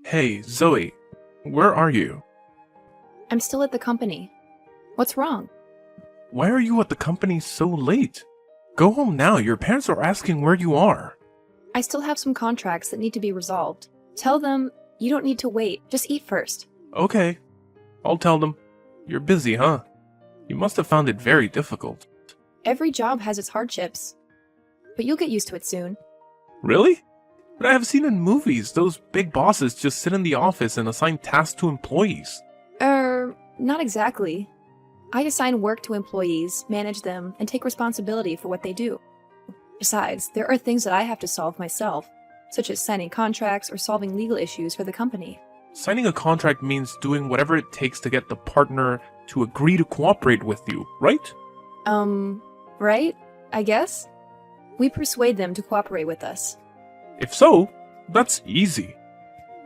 Hey, Zoe, where are you? I'm still at the company. What's wrong? Why are you at the company so late? Go home now, your parents are asking where you are. I still have some contracts that need to be resolved. Tell them you don't need to wait, just eat first. Okay, I'll tell them. You're busy, huh? You must have found it very difficult. Every job has its hardships, but you'll get used to it soon. Really? But I have seen in movies, those big bosses just sit in the office and assign tasks to employees. Not exactly. I assign work to employees, manage them, and take responsibility for what they do. Besides, there are things that I have to solve myself, such as signing contracts or solving legal issues for the company. Signing a contract means doing whatever it takes to get the partner to agree to cooperate with you, right? Right? I guess? We persuade them to cooperate with us. If so, that's easy.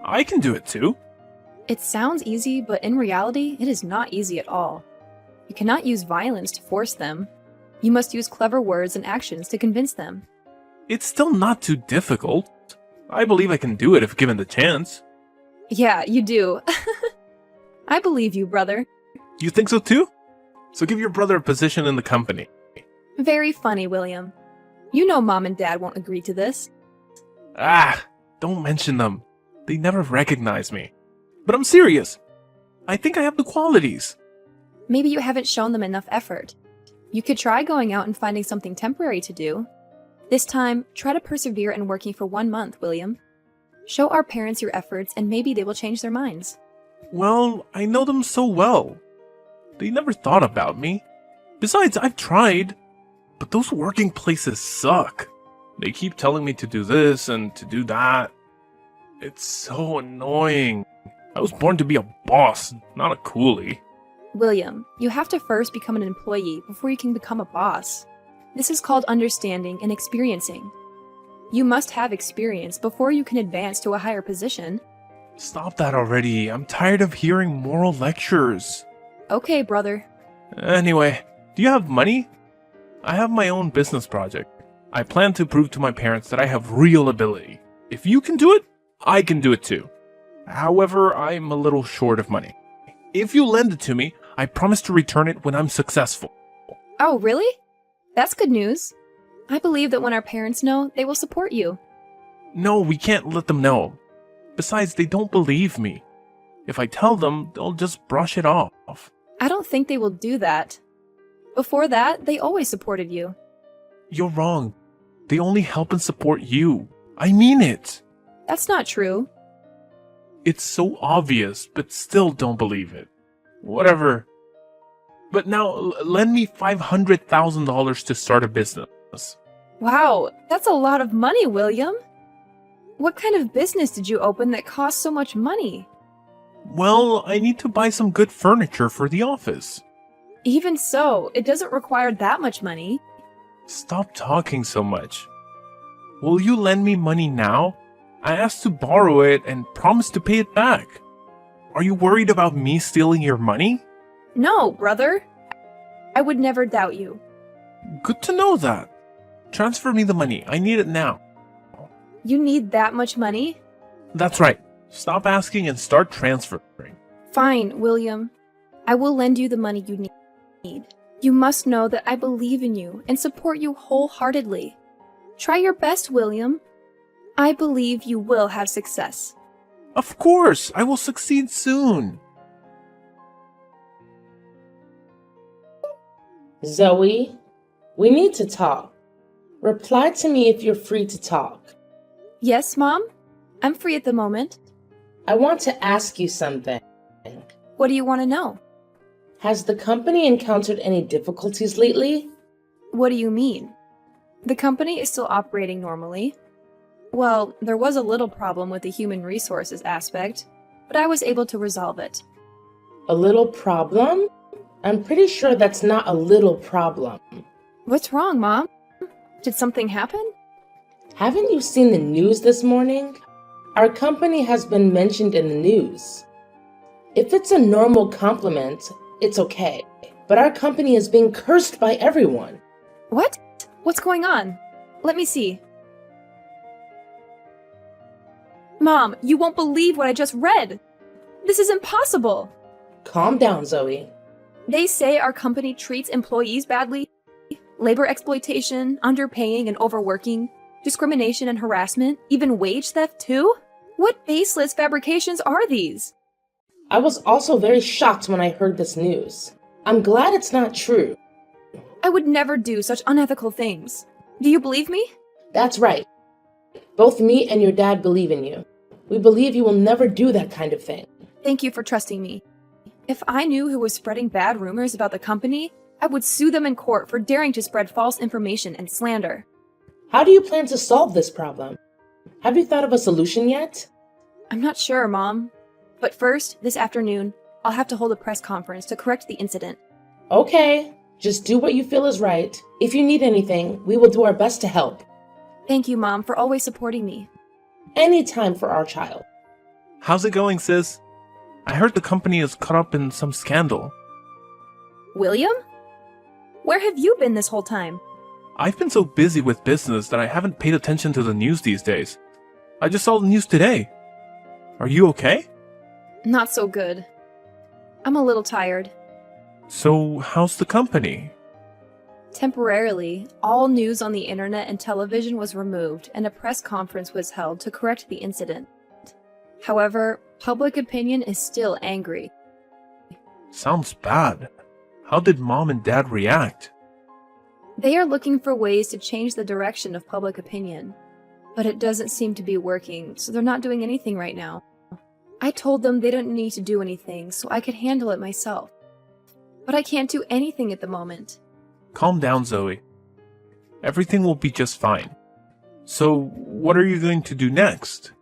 I can do it too. It sounds easy, but in reality, it is not easy at all. You cannot use violence to force them. You must use clever words and actions to convince them. It's still not too difficult. I believe I can do it if given the chance. Yeah, you do. I believe you, brother. You think so too? So give your brother a position in the company. Very funny, William. You know Mom and Dad won't agree to this. Don't mention them. They never recognize me. But I'm serious. I think I have the qualities. Maybe you haven't shown them enough effort. You could try going out and finding something temporary to do. This time, try to persevere in working for 1 month, William. Show our parents your efforts and maybe they will change their minds. Well, I know them so well. They never thought about me. Besides, I've tried. But those working places suck. They keep telling me to do this and to do that. It's so annoying. I was born to be a boss, not a coolie. William, you have to first become an employee before you can become a boss. This is called understanding and experiencing. You must have experience before you can advance to a higher position. Stop that already. I'm tired of hearing moral lectures. Okay, brother. Anyway, do you have money? I have my own business project. I plan to prove to my parents that I have real ability. If you can do it, I can do it too. However, I'm a little short of money. If you lend it to me, I promise to return it when I'm successful. Oh, really? That's good news. I believe that when our parents know, they will support you. No, we can't let them know. Besides, they don't believe me. If I tell them, they'll just brush it off. I don't think they will do that. Before that, they always supported you. You're wrong. They only help and support you. I mean it. That's not true. It's so obvious, but still don't believe it. Whatever. But now, lend me $500,000 to start a business. Wow, that's a lot of money, William. What kind of business did you open that cost so much money? Well, I need to buy some good furniture for the office. Even so, it doesn't require that much money. Stop talking so much. Will you lend me money now? I asked to borrow it and promised to pay it back. Are you worried about me stealing your money? No, brother. I would never doubt you. Good to know that. Transfer me the money. I need it now. You need that much money? That's right. Stop asking and start transferring. Fine, William. I will lend you the money you need. You must know that I believe in you and support you wholeheartedly. Try your best, William. I believe you will have success. Of course, I will succeed soon. Zoe, we need to talk. Reply to me if you're free to talk. Yes, Mom? I'm free at the moment. I want to ask you something. What do you want to know? Has the company encountered any difficulties lately? What do you mean? The company is still operating normally. Well, there was a little problem with the human resources aspect, but I was able to resolve it. A little problem? I'm pretty sure that's not a little problem. What's wrong, Mom? Did something happen? Haven't you seen the news this morning? Our company has been mentioned in the news. If it's a normal compliment, it's okay. But our company is being cursed by everyone. What? What's going on? Let me see. Mom, you won't believe what I just read. This is impossible. Calm down, Zoe. They say our company treats employees badly. Labor exploitation, underpaying and overworking, discrimination and harassment, even wage theft too? What baseless fabrications are these? I was also very shocked when I heard this news. I'm glad it's not true. I would never do such unethical things. Do you believe me? That's right. Both me and your dad believe in you. We believe you will never do that kind of thing. Thank you for trusting me. If I knew who was spreading bad rumors about the company, I would sue them in court for daring to spread false information and slander. How do you plan to solve this problem? Have you thought of a solution yet? I'm not sure, Mom. But first, this afternoon, I'll have to hold a press conference to correct the incident. Okay, just do what you feel is right. If you need anything, we will do our best to help. Thank you, Mom, for always supporting me. Anytime for our child. How's it going, sis? I heard the company is caught up in some scandal. William? Where have you been this whole time? I've been so busy with business that I haven't paid attention to the news these days. I just saw the news today. Are you okay? Not so good. I'm a little tired. So, how's the company? Temporarily, all news on the internet and television was removed and a press conference was held to correct the incident. However, public opinion is still angry. Sounds bad. How did Mom and Dad react? They are looking for ways to change the direction of public opinion. But it doesn't seem to be working, so they're not doing anything right now. I told them they didn't need to do anything, so I could handle it myself. But I can't do anything at the moment. Calm down, Zoe. Everything will be just fine. So, what are you going to do next?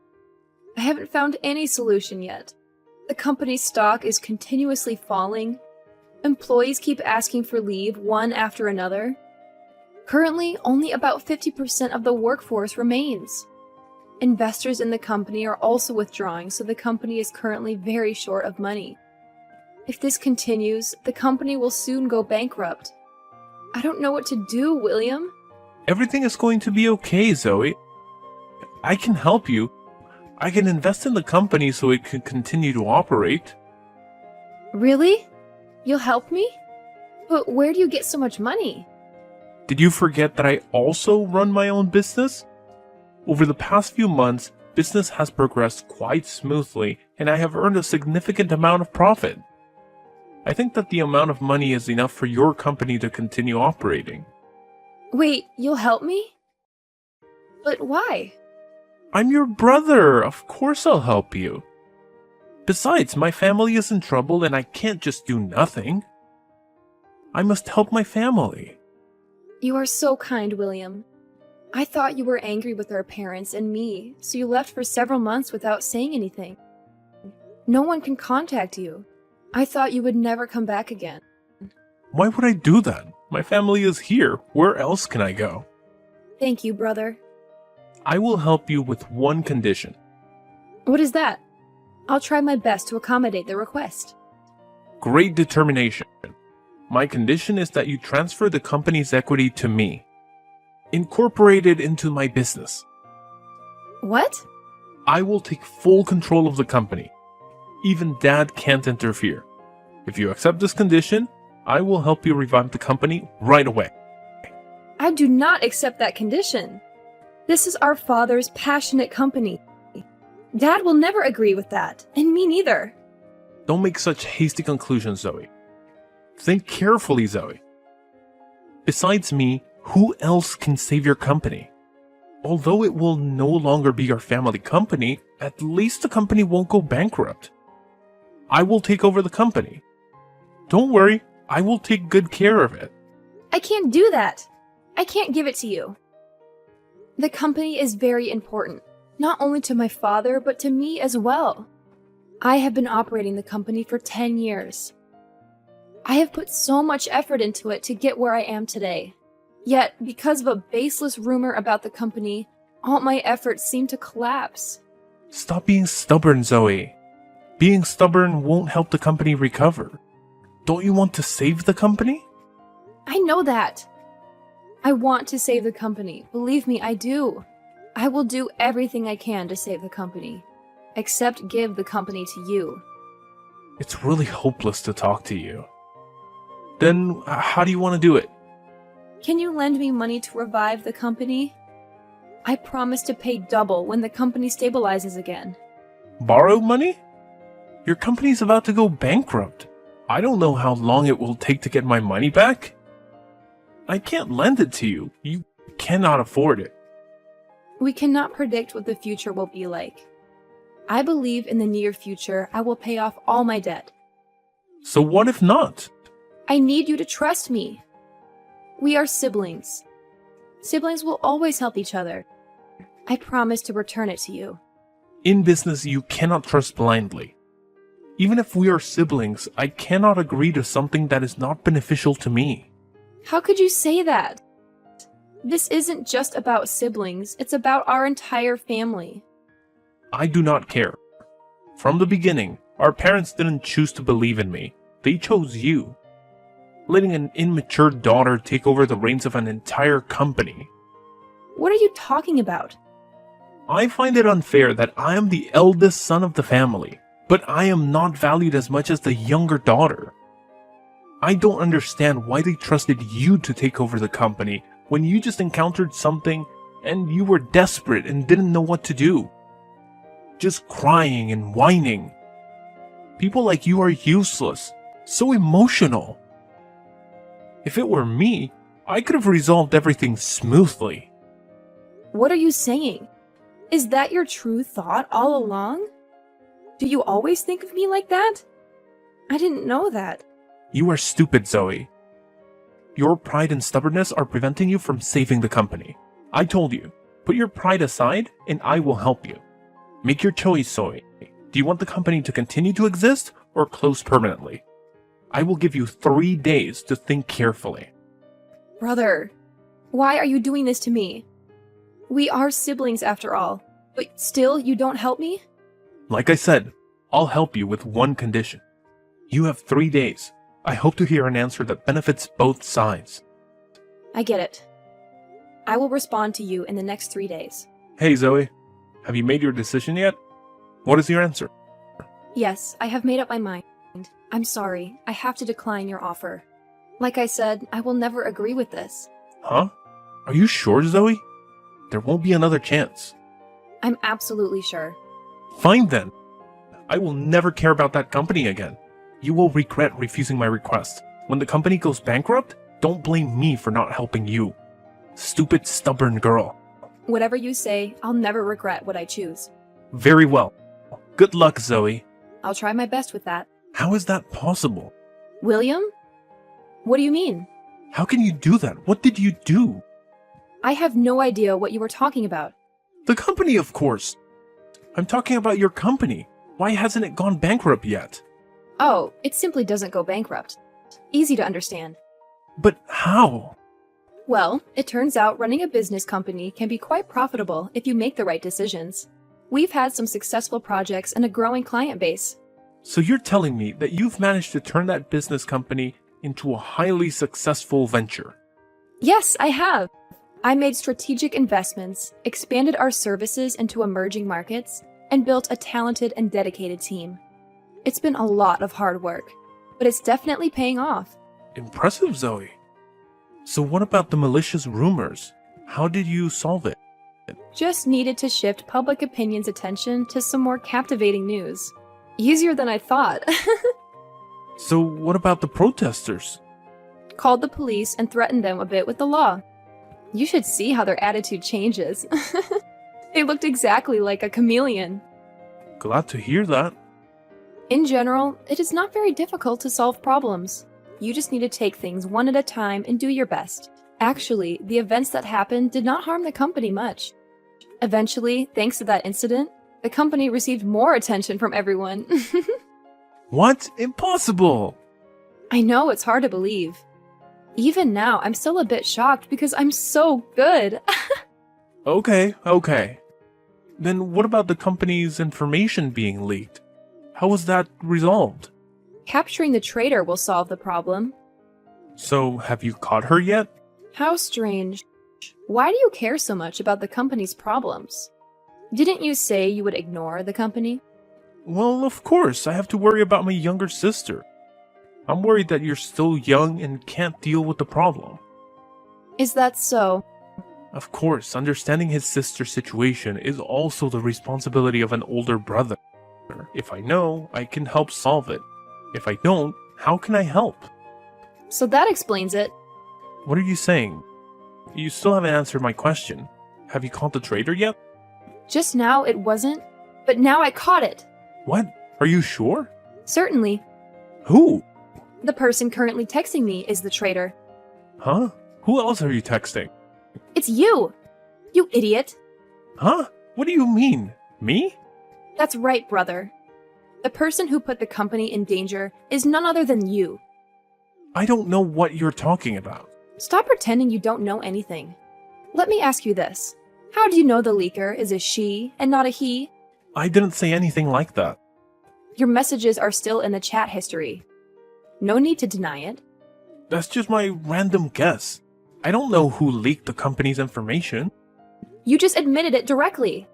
I haven't found any solution yet. The company's stock is continuously falling. Employees keep asking for leave one after another. Currently, only about 50% of the workforce remains. Investors in the company are also withdrawing, so the company is currently very short of money. If this continues, the company will soon go bankrupt. I don't know what to do, William. Everything is going to be okay, Zoe. I can help you. I can invest in the company so it can continue to operate. Really? You'll help me? But where do you get so much money? Did you forget that I also run my own business? Over the past few months, business has progressed quite smoothly, and I have earned a significant amount of profit. I think that the amount of money is enough for your company to continue operating. Wait, you'll help me? But why? I'm your brother. Of course I'll help you. Besides, my family is in trouble and I can't just do nothing. I must help my family. You are so kind, William. I thought you were angry with our parents and me, so you left for several months without saying anything. No one can contact you. I thought you would never come back again. Why would I do that? My family is here. Where else can I go? Thank you, brother. I will help you with one condition. What is that? I'll try my best to accommodate the request. Great determination. My condition is that you transfer the company's equity to me. Incorporate it into my business. What? I will take full control of the company. Even Dad can't interfere. If you accept this condition, I will help you revive the company right away. I do not accept that condition. This is our father's passionate company. Dad will never agree with that, and me neither. Don't make such hasty conclusions, Zoe. Think carefully, Zoe. Besides me, who else can save your company? Although it will no longer be our family company, at least the company won't go bankrupt. I will take over the company. Don't worry, I will take good care of it. I can't do that. I can't give it to you. The company is very important, not only to my father, but to me as well. I have been operating the company for 10 years. I have put so much effort into it to get where I am today. Yet, because of a baseless rumor about the company, all my efforts seem to collapse. Stop being stubborn, Zoe. Being stubborn won't help the company recover. Don't you want to save the company? I know that. I want to save the company. Believe me, I do. I will do everything I can to save the company. except give the company to you. It's really hopeless to talk to you. Then, how do you want to do it? Can you lend me money to revive the company? I promise to pay double when the company stabilizes again. Borrow money? Your company's about to go bankrupt. I don't know how long it will take to get my money back. I can't lend it to you. You cannot afford it. We cannot predict what the future will be like. I believe in the near future I will pay off all my debt. So what if not? I need you to trust me. We are siblings. Siblings will always help each other. I promise to return it to you. In business, you cannot trust blindly. Even if we are siblings, I cannot agree to something that is not beneficial to me. How could you say that? This isn't just about siblings, it's about our entire family. I do not care. From the beginning, our parents didn't choose to believe in me. They chose you. Letting an immature daughter take over the reins of an entire company. What are you talking about? I find it unfair that I am the eldest son of the family, but I am not valued as much as the younger daughter. I don't understand why they trusted you to take over the company when you just encountered something and you were desperate and didn't know what to do. Just crying and whining. People like you are useless, so emotional. If it were me, I could have resolved everything smoothly. What are you saying? Is that your true thought all along? Do you always think of me like that? I didn't know that. You are stupid, Zoe. Your pride and stubbornness are preventing you from saving the company. I told you, put your pride aside and I will help you. Make your choice, Zoe. Do you want the company to continue to exist or close permanently? I will give you 3 days to think carefully. Brother, why are you doing this to me? We are siblings after all, but still you don't help me? Like I said, I'll help you with one condition. You have 3 days. I hope to hear an answer that benefits both sides. I get it. I will respond to you in the next 3 days. Hey, Zoe. Have you made your decision yet? What is your answer? Yes, I have made up my mind. I'm sorry, I have to decline your offer. Like I said, I will never agree with this. Huh? Are you sure, Zoe? There won't be another chance. I'm absolutely sure. Fine then. I will never care about that company again. You will regret refusing my request. When the company goes bankrupt, don't blame me for not helping you. Stupid, stubborn girl. Whatever you say, I'll never regret what I choose. Very well. Good luck, Zoe. I'll try my best with that. How is that possible? William? What do you mean? How can you do that? What did you do? I have no idea what you were talking about. The company, of course. I'm talking about your company. Why hasn't it gone bankrupt yet? Oh, it simply doesn't go bankrupt. Easy to understand. But how? Well, it turns out running a business company can be quite profitable if you make the right decisions. We've had some successful projects and a growing client base. So you're telling me that you've managed to turn that business company into a highly successful venture? Yes, I have. I made strategic investments, expanded our services into emerging markets, and built a talented and dedicated team. It's been a lot of hard work, but it's definitely paying off. Impressive, Zoe. So what about the malicious rumors? How did you solve it? Just needed to shift public opinion's attention to some more captivating news. Easier than I thought. So what about the protesters? Called the police and threatened them a bit with the law. You should see how their attitude changes. They looked exactly like a chameleon. Glad to hear that. In general, it is not very difficult to solve problems. You just need to take things one at a time and do your best. Actually, the events that happened did not harm the company much. Eventually, thanks to that incident, the company received more attention from everyone. What? Impossible! I know it's hard to believe. Even now, I'm still a bit shocked because I'm so good. Okay. Then what about the company's information being leaked? How was that resolved? Capturing the traitor will solve the problem. So, have you caught her yet? How strange. Why do you care so much about the company's problems? Didn't you say you would ignore the company? Well, of course, I have to worry about my younger sister. I'm worried that you're still young and can't deal with the problem. Is that so? Of course, understanding his sister's situation is also the responsibility of an older brother. If I know, I can help solve it. If I don't, how can I help? So that explains it. What are you saying? You still haven't answered my question. Have you caught the traitor yet? Just now it wasn't, but now I caught it. What? Are you sure? Certainly. Who? The person currently texting me is the traitor. Huh? Who else are you texting? It's you! You idiot! Huh? What do you mean? Me? That's right, brother. The person who put the company in danger is none other than you. I don't know what you're talking about. Stop pretending you don't know anything. Let me ask you this. How do you know the leaker is a she and not a he? I didn't say anything like that. Your messages are still in the chat history. No need to deny it. That's just my random guess. I don't know who leaked the company's information. You just admitted it directly.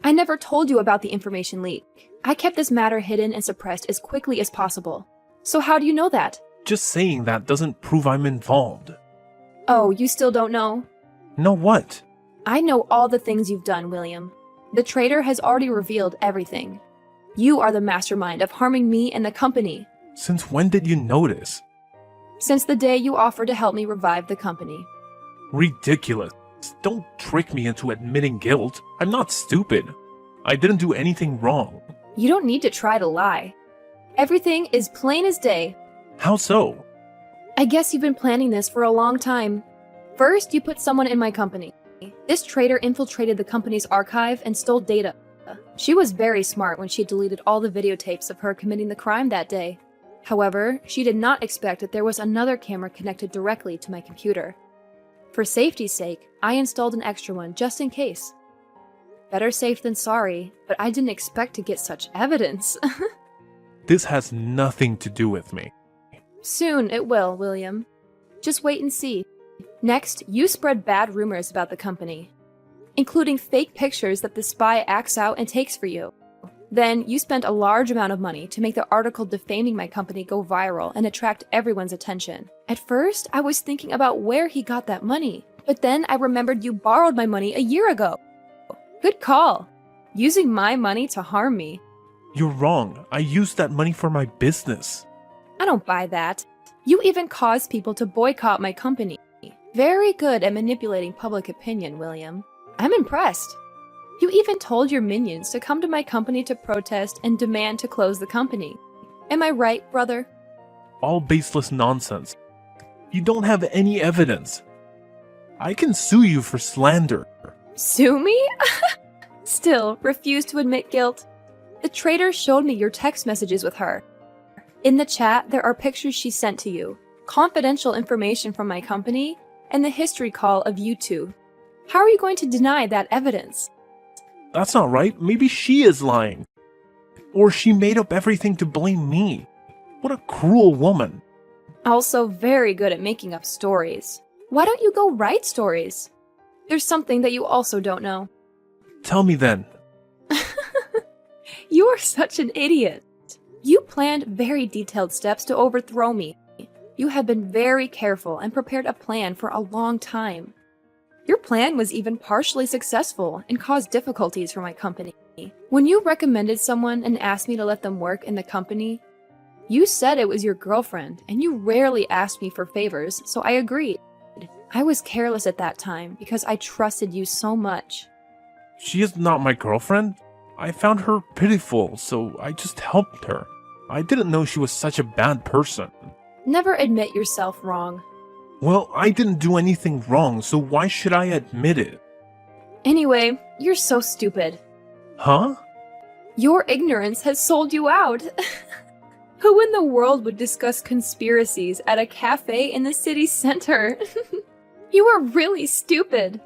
I never told you about the information leak. I kept this matter hidden and suppressed as quickly as possible. So how do you know that? Just saying that doesn't prove I'm involved. Oh, you still don't know? Know what? I know all the things you've done, William. The traitor has already revealed everything. You are the mastermind of harming me and the company. Since when did you notice? Since the day you offered to help me revive the company. Ridiculous. Don't trick me into admitting guilt. I'm not stupid. I didn't do anything wrong. You don't need to try to lie. Everything is plain as day. How so? I guess you've been planning this for a long time. First, you put someone in my company. This traitor infiltrated the company's archive and stole data. She was very smart when she deleted all the videotapes of her committing the crime that day. However, she did not expect that there was another camera connected directly to my computer. For safety's sake, I installed an extra one just in case. Better safe than sorry, but I didn't expect to get such evidence. This has nothing to do with me. Soon it will, William. Just wait and see. Next, you spread bad rumors about the company, including fake pictures that the spy acts out and takes for you. Then, you spent a large amount of money to make the article defaming my company go viral and attract everyone's attention. At first, I was thinking about where he got that money, but then I remembered you borrowed my money a year ago. Good call. Using my money to harm me. You're wrong. I used that money for my business. I don't buy that. You even caused people to boycott my company. Very good at manipulating public opinion, William. I'm impressed. You even told your minions to come to my company to protest and demand to close the company. Am I right, brother? All baseless nonsense. You don't have any evidence. I can sue you for slander. Sue me? Still, refuse to admit guilt. The traitor showed me your text messages with her. In the chat, there are pictures she sent to you, confidential information from my company, and the history call of you two. How are you going to deny that evidence? That's not right. Maybe she is lying. Or she made up everything to blame me. What a cruel woman. Also very good at making up stories. Why don't you go write stories? There's something that you also don't know. Tell me then. You are such an idiot. You planned very detailed steps to overthrow me. You have been very careful and prepared a plan for a long time. Your plan was even partially successful and caused difficulties for my company. When you recommended someone and asked me to let them work in the company, you said it was your girlfriend, and you rarely asked me for favors, so I agreed. I was careless at that time because I trusted you so much. She is not my girlfriend. I found her pitiful, so I just helped her. I didn't know she was such a bad person. Never admit yourself wrong. Well, I didn't do anything wrong, so why should I admit it? Anyway, you're so stupid. Huh? Your ignorance has sold you out. Who in the world would discuss conspiracies at a cafe in the city center? You are really stupid.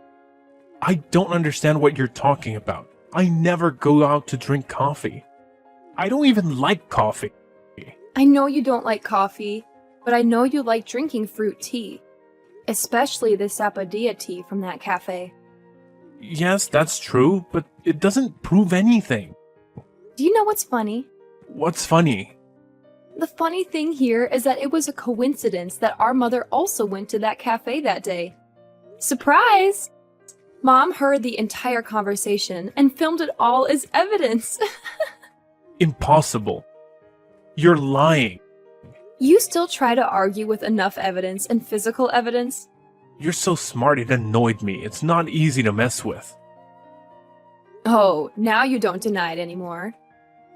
I don't understand what you're talking about. I never go out to drink coffee. I don't even like coffee. I know you don't like coffee, but I know you like drinking fruit tea. Especially the sapadilla tea from that cafe. Yes, that's true, but it doesn't prove anything. Do you know what's funny? What's funny? The funny thing here is that it was a coincidence that our mother also went to that cafe that day. Surprise! Mom heard the entire conversation and filmed it all as evidence. Impossible. You're lying. You still try to argue with enough evidence and physical evidence? You're so smart it annoyed me. It's not easy to mess with. Oh, now you don't deny it anymore.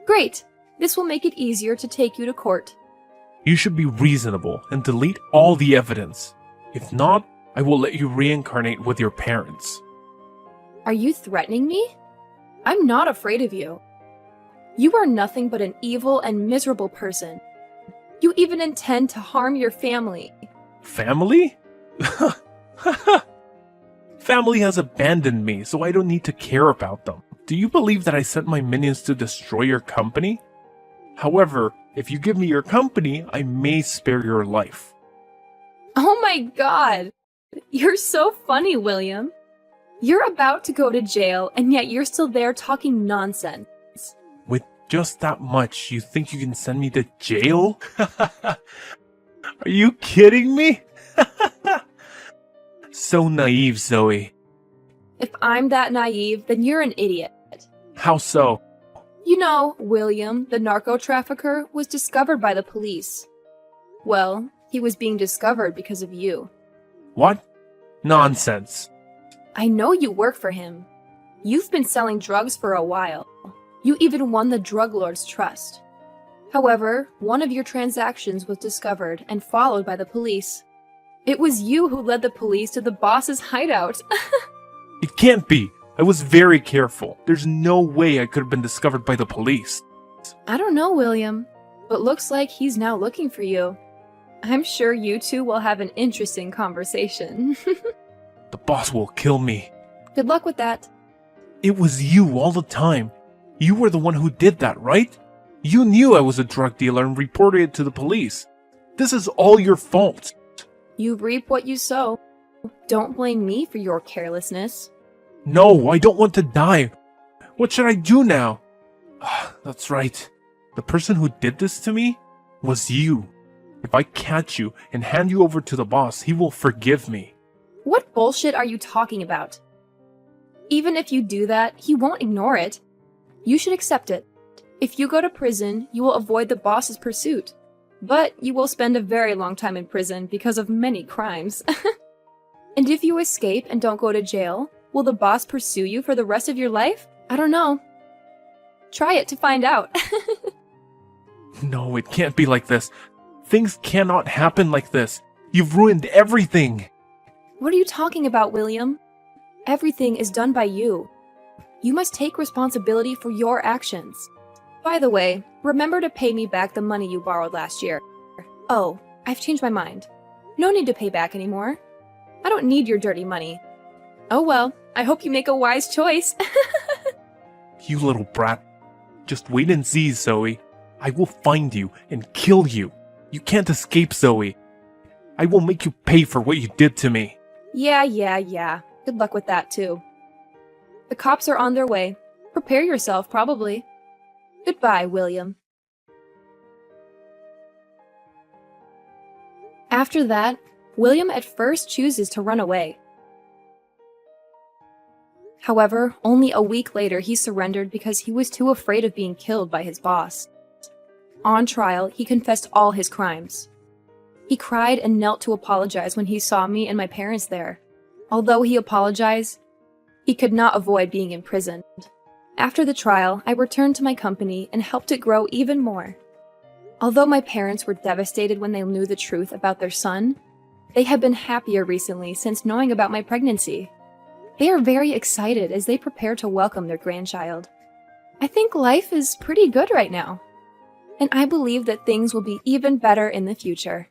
Great! This will make it easier to take you to court. You should be reasonable and delete all the evidence. If not, I will let you reincarnate with your parents. Are you threatening me? I'm not afraid of you. You are nothing but an evil and miserable person. You even intend to harm your family. Family? Family has abandoned me, so I don't need to care about them. Do you believe that I sent my minions to destroy your company? However, if you give me your company, I may spare your life. Oh my god! You're so funny, William. You're about to go to jail, and yet you're still there talking nonsense. With just that much, you think you can send me to jail? Are you kidding me? So naive, Zoe. If I'm that naive, then you're an idiot. How so? You know, William, the narco trafficker, was discovered by the police. Well, he was being discovered because of you. What? Nonsense. I know you work for him. You've been selling drugs for a while. You even won the drug lord's trust. However, one of your transactions was discovered and followed by the police. It was you who led the police to the boss's hideout. It can't be. I was very careful. There's no way I could have been discovered by the police. I don't know, William, but looks like he's now looking for you. I'm sure you two will have an interesting conversation. The boss will kill me. Good luck with that. It was you all the time. You were the one who did that, right? You knew I was a drug dealer and reported it to the police. This is all your fault. You reap what you sow. Don't blame me for your carelessness. No, I don't want to die. What should I do now? That's right. The person who did this to me was you. If I catch you and hand you over to the boss, he will forgive me. What bullshit are you talking about? Even if you do that, he won't ignore it. You should accept it. If you go to prison, you will avoid the boss's pursuit. But you will spend a very long time in prison because of many crimes. And if you escape and don't go to jail, will the boss pursue you for the rest of your life? I don't know. Try it to find out. No, it can't be like this. Things cannot happen like this. You've ruined everything. What are you talking about, William? Everything is done by you. You must take responsibility for your actions. By the way, remember to pay me back the money you borrowed last year. Oh, I've changed my mind. No need to pay back anymore. I don't need your dirty money. Oh well, I hope you make a wise choice. You little brat. Just wait and see, Zoe. I will find you and kill you. You can't escape, Zoe. I will make you pay for what you did to me. Yeah. Good luck with that, too. The cops are on their way. Prepare yourself, probably. Goodbye, William. After that, William at first chooses to run away. However, only a week later he surrendered because he was too afraid of being killed by his boss. On trial, he confessed all his crimes. He cried and knelt to apologize when he saw me and my parents there. Although he apologized, he could not avoid being imprisoned. After the trial, I returned to my company and helped it grow even more. Although my parents were devastated when they knew the truth about their son, they have been happier recently since knowing about my pregnancy. They are very excited as they prepare to welcome their grandchild. I think life is pretty good right now, and I believe that things will be even better in the future.